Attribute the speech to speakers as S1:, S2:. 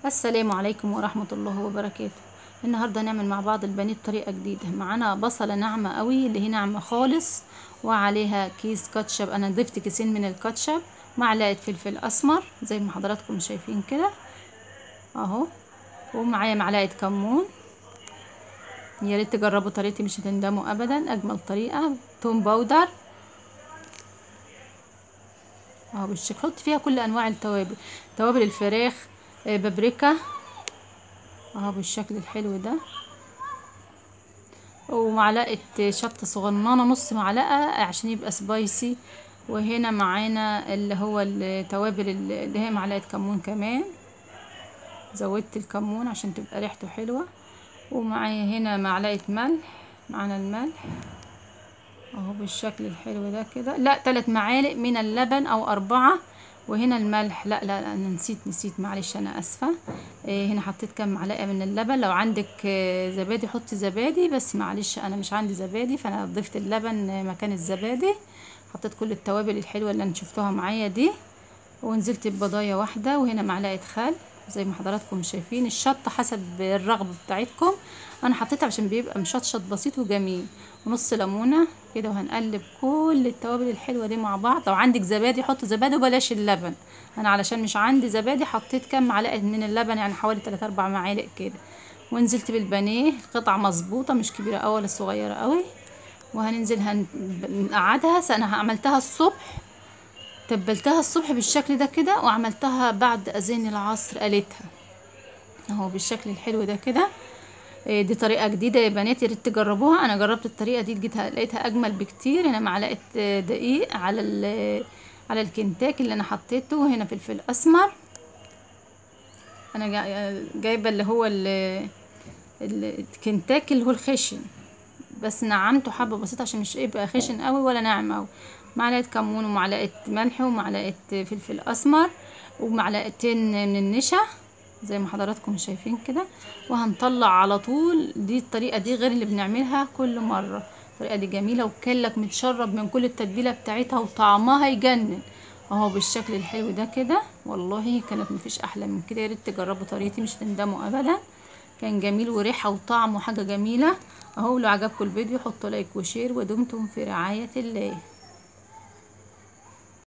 S1: السلام عليكم ورحمة الله وبركاته. النهاردة هنعمل مع بعض البانيه بطريقة جديدة. معانا بصلة ناعمة قوي اللي هي ناعمة خالص، وعليها كيس كاتشب. انا ضفت كيسين من الكاتشب، معلقة فلفل اسمر زي ما حضراتكم شايفين كده اهو، ومعايا معلقة كمون. يا ريت تجربوا طريقتي مش هتندموا ابدا، اجمل طريقة. توم باودر اهو بالشكل. حط فيها كل انواع التوابل، توابل الفراخ، بابريكا اهو بالشكل الحلو ده، ومعلقة شطة صغننة، نص معلقة عشان يبقى سبايسي. وهنا معانا اللي هو التوابل اللي هي معلقة كمون كمان، زودت الكمون عشان تبقى ريحته حلوة. ومعايا هنا معلقة ملح، معانا الملح اهو بالشكل الحلو ده كده. لا 3 معالق من اللبن او 4. وهنا الملح، لا انا نسيت معلش، انا اسفه. هنا حطيت كام معلقه من اللبن. لو عندك زبادي حطي زبادي، بس معلش انا مش عندي زبادي فانا ضفت اللبن مكان الزبادي. حطيت كل التوابل الحلوه اللي انتوا شفتوها معايا دي، ونزلت ببضايه واحده. وهنا معلقه خل زي ما حضراتكم شايفين. الشطه حسب الرغبه بتاعتكم، انا حطيتها عشان بيبقى مشطشط بسيط وجميل. ونص ليمونه كده. وهنقلب كل التوابل الحلوه دي مع بعض. لو عندك زبادي حط زبادي وبلاش اللبن. انا علشان مش عندي زبادي حطيت كام معلقه من اللبن، يعني حوالي 3 4 معالق كده. ونزلت بالبانيه، قطعه مظبوطه مش كبيره قوي ولا صغيره قوي. وهننزل هنقعدها. انا عملتها الصبح، تبلتها الصبح بالشكل ده كده، وعملتها بعد اذان العصر قليتها اهو بالشكل الحلو ده كده. دي طريقه جديده يا بنات، يا ريت تجربوها. انا جربت الطريقه دي لقيتها اجمل بكتير. هنا معلقه دقيق على الكنتاكي اللي انا حطيته. وهنا فلفل اسمر. انا جايبه اللي هو الكنتاكي اللي هو الخشن، بس نعمته حبه بسيطه عشان مش يبقى خشن قوي ولا ناعم قوي. معلقه كمون ومعلقه ملح ومعلقه فلفل اسمر ومعلقتين من النشا زي ما حضراتكم شايفين كده. وهنطلع على طول. دي الطريقه دي غير اللي بنعملها كل مره. الطريقه دي جميله، وكلك متشرب من كل التتبيله بتاعتها، وطعمها يجنن اهو بالشكل الحلو ده كده. والله كانت مفيش احلى من كده. يا ريت تجربوا طريقتي مش تندموا ابدا. كان جميل وريحه وطعم وحاجه جميله اهو. لو عجبكم الفيديو حطوا لايك وشير، ودمتم في رعايه الله.